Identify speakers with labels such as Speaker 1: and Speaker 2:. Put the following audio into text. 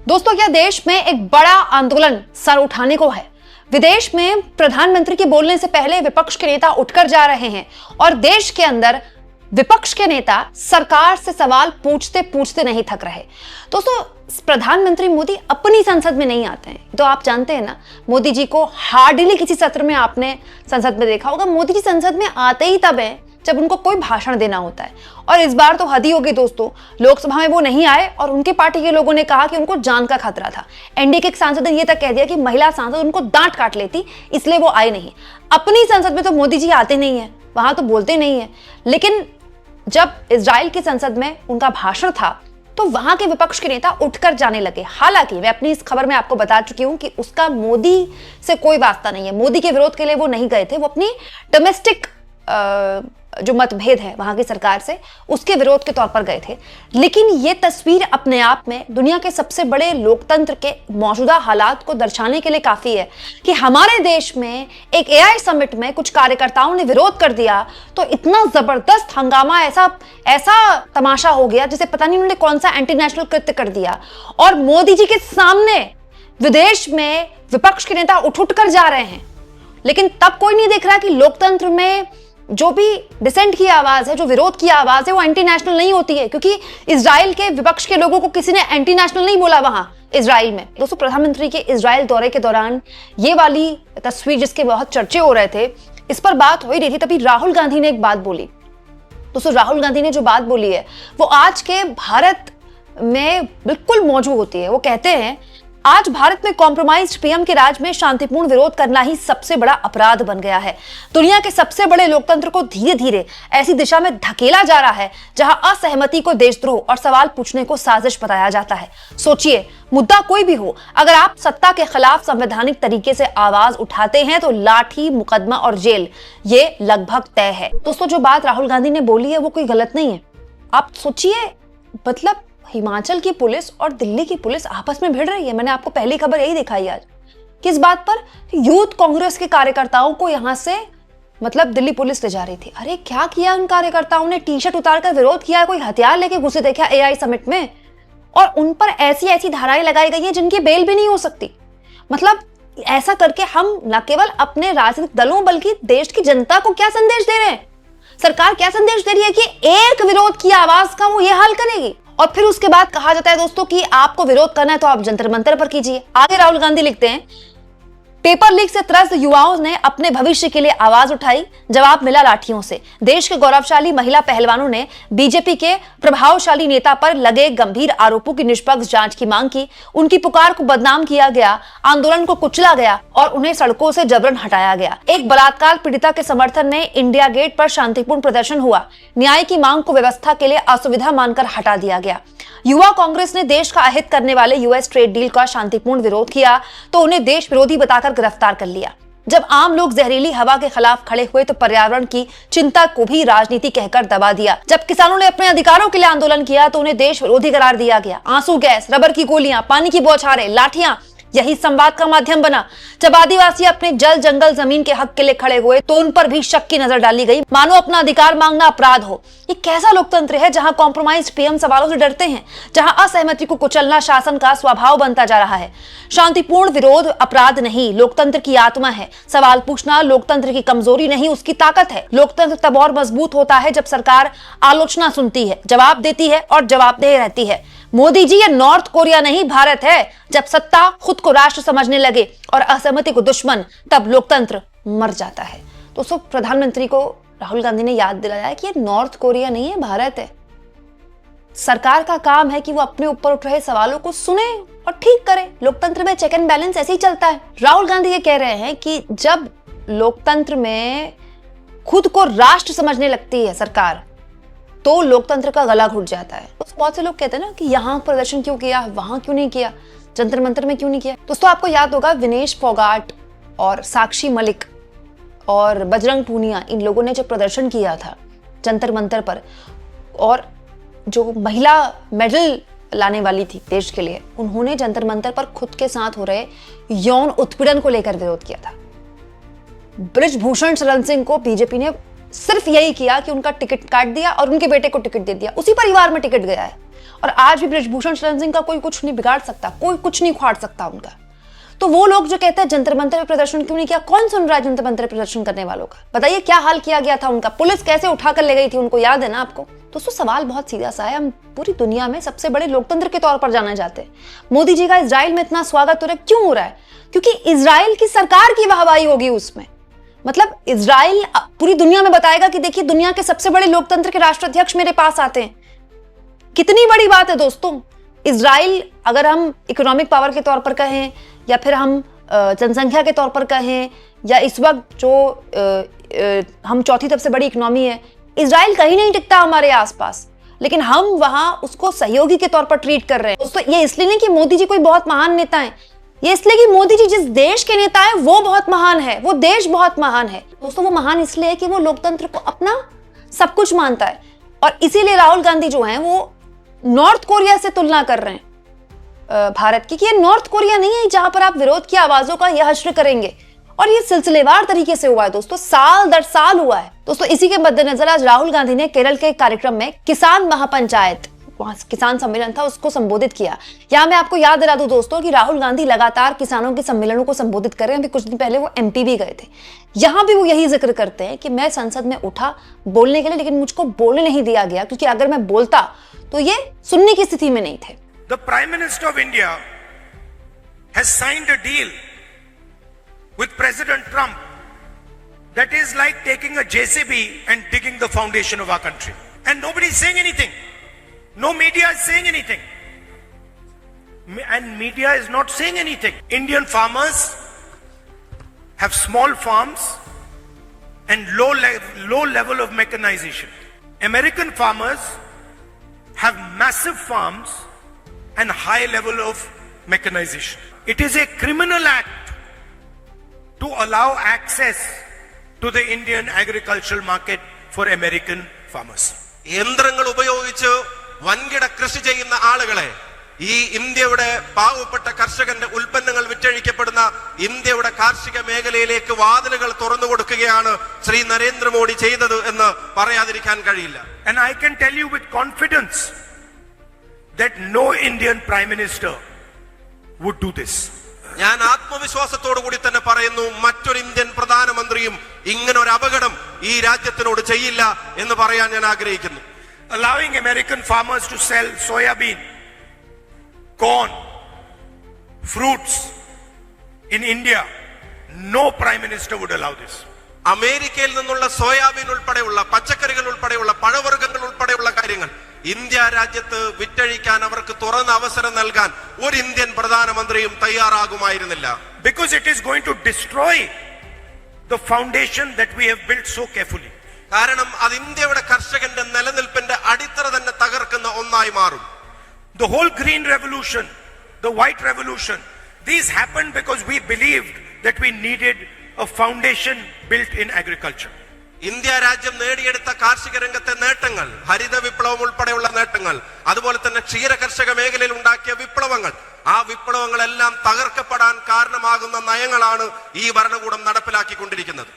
Speaker 1: दोस्तों, क्या देश में एक बड़ा आंदोलन सर उठाने को है। विदेश में प्रधानमंत्री के बोलने से पहले विपक्ष के नेता उठकर जा रहे हैं और देश के अंदर विपक्ष के नेता सरकार से सवाल पूछते पूछते नहीं थक रहे। दोस्तों, प्रधानमंत्री मोदी अपनी संसद में नहीं आते हैं, तो आप जानते हैं ना, मोदी जी को हार्डली किसी सत्र में आपने संसद में देखा होगा। मोदी जी संसद में आते ही तब है जब उनको कोई भाषण देना होता है, और इस बार तो हद ही होगी दोस्तों। लोकसभा में वो नहीं आए और उनके पार्टी के लोगों ने कहा कि उनको जान का खतरा था। एनडीए के एक सांसद ने यह तक कह दिया कि महिला सांसद उनको दांत काट लेती, इसलिए वो आए नहीं। अपनी संसद में तो मोदी जी आते नहीं है, वहां तो बोलते नहीं है, लेकिन जब इजराइल की संसद में उनका भाषण था तो वहां के विपक्ष के नेता उठकर जाने लगे। हालांकि मैं अपनी इस खबर में आपको बता चुकी हूं कि उसका मोदी से कोई वास्ता नहीं है। मोदी के विरोध के लिए वो नहीं गए थे, वो अपनी डोमेस्टिक जो मतभेद है वहां की सरकार से, उसके विरोध के तौर पर गए थे। लेकिन ये तस्वीर अपने आप में दुनिया के सबसे बड़े लोकतंत्र के मौजूदा हालात को दर्शाने के लिए काफी है कि हमारे देश में एक एआई समिट में कुछ कार्यकर्ताओं ने विरोध कर दिया तो इतना जबरदस्त हंगामा, ऐसा तमाशा हो गया जिसे पता नहीं उन्होंने कौन सा एंटी नेशनल कृत्य कर दिया। और मोदी जी के सामने विदेश में विपक्ष के नेता उठ कर जा रहे हैं, लेकिन तब कोई नहीं देख रहा कि लोकतंत्र में जो भी डिसेंट की आवाज है, जो विरोध की आवाज है, वो एंटी नेशनल नहीं होती है, क्योंकि इजराइल के विपक्ष के लोगों को किसी ने एंटी नेशनल नहीं बोला वहां इजराइल में। दोस्तों, प्रधानमंत्री के इजराइल दौरे के दौरान ये वाली तस्वीर जिसके बहुत चर्चे हो रहे थे, इस पर बात हो ही रही थी, तभी राहुल गांधी ने एक बात बोली। दोस्तों, राहुल गांधी ने जो बात बोली है वो आज के भारत में बिल्कुल मौजूद होती है। वो कहते हैं, आज भारत में कॉम्प्रोमाइज्ड पीएम के राज में शांतिपूर्ण विरोध करना ही सबसे बड़ा अपराध बन गया है। दुनिया के सबसे बड़े लोकतंत्र को धीरे धीरे ऐसी दिशा में धकेला जा रहा है जहां असहमति को देशद्रोह और सवाल पूछने को साजिश बताया जाता है। सोचिए, मुद्दा कोई भी हो, अगर आप सत्ता के खिलाफ संवैधानिक तरीके से आवाज उठाते हैं तो लाठी, मुकदमा और जेल, ये लगभग तय है। दोस्तों, जो बात राहुल गांधी ने बोली है वो कोई गलत नहीं है। आप सोचिए, मतलब हिमाचल की पुलिस और दिल्ली की पुलिस आपस में भिड़ रही है। मैंने आपको पहली खबर यही दिखाई आज, किस बात पर? यूथ कांग्रेस के कार्यकर्ताओं को यहां से दिल्ली पुलिस ले जा रही थी। अरे क्या किया उन कार्यकर्ताओं ने? टी शर्ट उतारकर विरोध किया, कोई हथियार लेके घुसे थे क्या एआई समिट में? और उन पर ऐसी ऐसी धाराएं लगाई गई है जिनकी बेल भी नहीं हो सकती। ऐसा करके हम न केवल अपने राजनीतिक दलों बल्कि देश की जनता को क्या संदेश दे रहे हैं? सरकार क्या संदेश दे रही है कि एक विरोध की आवाज का वो ये हाल करेगी। और फिर उसके बाद कहा जाता है दोस्तों कि आपको विरोध करना है तो आप जंतर मंतर पर कीजिए। आगे राहुल गांधी लिखते हैं, पेपर लीक से त्रस्त युवाओं ने अपने भविष्य के लिए आवाज उठाई, जवाब मिला लाठियों से। देश के गौरवशाली महिला पहलवानों ने बीजेपी के प्रभावशाली नेता पर लगे गंभीर आरोपों की निष्पक्ष जांच की मांग की। उनकी पुकार को बदनाम किया गया, आंदोलन को कुचला गया और उन्हें सड़कों से जबरन हटाया गया। एक बलात्कार पीड़िता के समर्थन में इंडिया गेट पर शांतिपूर्ण प्रदर्शन हुआ। न्याय की मांग को व्यवस्था के लिए असुविधा मानकर हटा दिया गया। युवा कांग्रेस ने देश का अहित करने वाले यूएस ट्रेड डील का शांतिपूर्ण विरोध किया तो उन्हें देश विरोधी बताकर गिरफ्तार कर लिया। जब आम लोग जहरीली हवा के खिलाफ खड़े हुए तो पर्यावरण की चिंता को भी राजनीति कहकर दबा दिया। जब किसानों ने अपने अधिकारों के लिए आंदोलन किया तो उन्हें देश विरोधी करार दिया गया। आंसू गैस, रबर की गोलियां, पानी की बौछारें, लाठियां, यही संवाद का माध्यम बना। जब आदिवासी अपने जल, जंगल, जमीन के हक के लिए खड़े हुए तो उन पर भी शक की नजर डाली गई, मानो अपना अधिकार मांगना अपराध हो। ये कैसा लोकतंत्र है जहां कॉम्प्रोमाइज्ड पीएम सवालों से डरते हैं, जहां असहमति को कुचलना शासन का स्वभाव बनता जा रहा है। शांतिपूर्ण विरोध अपराध नहीं, लोकतंत्र की आत्मा है। सवाल पूछना लोकतंत्र की कमजोरी नहीं, उसकी ताकत है। लोकतंत्र तब और मजबूत होता है जब सरकार आलोचना सुनती है, जवाब देती है और जवाबदेह रहती है। मोदी जी, ये नॉर्थ कोरिया नहीं भारत है। जब सत्ता खुद को राष्ट्र समझने लगे और असहमति को दुश्मन, तब लोकतंत्र मर जाता है। दोस्तों, प्रधानमंत्री को राहुल गांधी ने याद दिलाया कि ये नॉर्थ कोरिया नहीं है, भारत है। सरकार का काम है कि वो अपने ऊपर उठ रहे सवालों को सुने और ठीक करे। लोकतंत्र में चेक एंड बैलेंस ऐसे ही चलता है। राहुल गांधी ये कह रहे हैं कि जब लोकतंत्र में खुद को राष्ट्र समझने लगती है सरकार तो लोकतंत्र का गला घुट जाता है। तो बहुत से लोग कहते हैं ना कि यहाँ प्रदर्शन क्यों किया, वहां क्यों नहीं किया, जंतर मंतर में क्यों नहीं किया। दोस्तों, आपको याद होगा विनेश फोगाट और साक्षी मलिक और बजरंग पूनिया, इन लोगों ने जब प्रदर्शन किया था जंतर मंतर पर, और जो महिला मेडल लाने वाली थी देश के लिए, उन्होंने जंतर मंतर पर खुद के साथ हो रहे यौन उत्पीड़न को लेकर विरोध किया था। ब्रिजभूषण शरण सिंह को बीजेपी ने सिर्फ यही किया कि उनका टिकट काट दिया और उनके बेटे को टिकट दे दिया, उसी परिवार में टिकट गया है। और आज भी बृजभूषण शरण सिंह का कोई कुछ नहीं बिगाड़ सकता, कोई कुछ नहीं उखाड़ सकता उनका। तो वो लोग जो कहते हैं जंतर मंतर पे प्रदर्शन क्यों नहीं किया, कौन सुन रहा है जंतर मंतर पे प्रदर्शन करने वालों का? बताइए क्या हाल किया गया था उनका, पुलिस कैसे उठाकर ले गई थी उनको, याद है ना आपको? दोस्तों सवाल बहुत सीधा सा है, हम पूरी दुनिया में सबसे बड़े लोकतंत्र के तौर पर जाने जाते हैं। मोदी जी का इजराइल में इतना स्वागत हो रहा है, क्यों हो रहा है? क्योंकि इजराइल की सरकार की वाहवाही होगी उसमें। मतलब इजराइल पूरी दुनिया में बताएगा कि देखिए दुनिया के सबसे बड़े लोकतंत्र के राष्ट्राध्यक्ष मेरे पास आते हैं। कितनी बड़ी बात है दोस्तों। इजराइल अगर हम इकोनॉमिक पावर के तौर पर कहें या फिर हम जनसंख्या के तौर पर कहें या इस वक्त जो हम चौथी सबसे बड़ी इकोनॉमी है, इजराइल कहीं नहीं टिकता हमारे आसपास, लेकिन हम वहां उसको सहयोगी के तौर पर ट्रीट कर रहे हैं। दोस्तों ये इसलिए नहीं कि मोदी जी कोई बहुत महान नेता है, ये इसलिए कि मोदी जी जिस देश के नेता है वो बहुत महान है, वो देश बहुत महान है। दोस्तों वो महान इसलिए है कि वो लोकतंत्र को अपना सब कुछ मानता है, और इसीलिए राहुल गांधी जो हैं वो नॉर्थ कोरिया से तुलना कर रहे हैं भारत की, कि ये नॉर्थ कोरिया नहीं है जहां पर आप विरोध की आवाजों का यह हश्र करेंगे। और ये सिलसिलेवार तरीके से हुआ है दोस्तों, साल दर साल हुआ है। दोस्तों इसी के मद्देनजर आज राहुल गांधी ने केरल के कार्यक्रम में किसान महापंचायत, वहां किसान सम्मेलन था, उसको संबोधित किया। यहां मैं आपको याद दिला दूं दोस्तों कि राहुल गांधी लगातार किसानों के सम्मेलनों को संबोधित कर रहे हैं। अभी कुछ दिन पहले वो एमपी भी गए थे, यहां भी वो यही जिक्र करते हैं कि मैं संसद में उठा बोलने के लिए, लेकिन मुझको बोलने नहीं दिया गया, क्योंकि अगर मैं बोलता तो ये सुनने की स्थिति में नहीं थे।
Speaker 2: The Prime Minister of India has signed a deal with President Trump that is like taking a JCB and digging the foundation of our country. And nobody is saying anything. No media is saying anything. And media is not saying anything. Indian farmers have small farms and low level of mechanization. American farmers have massive farms and high level of mechanization. It is a criminal act to allow access to the Indian agricultural market for American farmers.
Speaker 3: യന്ത്രങ്ങൾ ഉപയോഗിച്ച് വൻകിട കൃഷി ചെയ്യുന്ന ആളുകളെ ഈ ഇന്ത്യയുടെ പാവപ്പെട്ട കർഷകന്റെ ഉൽപ്പന്നങ്ങൾ വിറ്റഴിക്കപ്പെടുന്ന ഇന്ത്യയുടെ കാർഷിക മേഖലയിലേക്ക് വാതിലുകൾ തുറന്നു കൊടുക്കുകയാണ് ശ്രീ നരേന്ദ്രമോദി ചെയ്തത് എന്ന് പറയാതിരിക്കാൻ കഴിയില്ല.
Speaker 2: And I can tell you with confidence that no Indian Prime Minister would do this.
Speaker 3: ഞാൻ ആത്മവിശ്വാസത്തോടു കൂടി തന്നെ പറയുന്നു, മറ്റൊരു ഇന്ത്യൻ പ്രധാനമന്ത്രിയും ഇങ്ങനെ ഒരു അപകടം ഈ രാജ്യത്തിനോട് ചെയ്യില്ല എന്ന് പറയാൻ ഞാൻ ആഗ്രഹിക്കുന്നു.
Speaker 2: Allowing American farmers to sell soybean, corn, fruits in India, no Prime Minister would allow this.
Speaker 3: അമേരിക്കയിൽ നിന്നുള്ള സോയാബീൻ ഉൾപ്പെടെയുള്ള പച്ചക്കറികൾ ഉൾപ്പെടെയുള്ള പഴവർഗ്ഗങ്ങൾ ഉൾപ്പെടെയുള്ള കാര്യങ്ങൾ ഇന്ത്യ രാജ്യത്ത് വിറ്റഴിക്കാൻ അവർക്ക് തുറന്ന അവസരം നൽകാൻ ഒരു ഇന്ത്യൻ പ്രധാനമന്ത്രിയും തയ്യാറാകുമായിരുന്നില്ല.
Speaker 2: Because it is going to destroy the foundation that we have built so carefully.
Speaker 3: കാരണം അത് ഇന്ത്യയുടെ കർഷകന്റെ നിലനിൽപ്പിന്റെ അടിത്തറ തന്നെ തകർക്കുന്ന ഒന്നായി മാറും.
Speaker 2: The whole green revolution, the white revolution, these happened because we believed that we needed a foundation built in agriculture.
Speaker 3: India രാജ്യം നേടിയെടുത്ത കാർഷിക രംഗത്തെ നേട്ടങ്ങൾ, ഹരിത വിപ്ലവം ഉൾപ്പെടെയുള്ള നേട്ടങ്ങൾ, അതുപോലെ തന്നെ ക്ഷീര കർഷക മേഖലയിൽ ഉണ്ടാക്കിയ വിപ്ലവങ്ങൾ, ആ വിപ്ലവങ്ങളെല്ലാം തകർക്കപ്പെടാൻ കാരണമാകുന്ന നയങ്ങളാണ് ഈ ഭരണകൂടം നടപ്പിലാക്കിക്കൊണ്ടിരിക്കുന്നത്.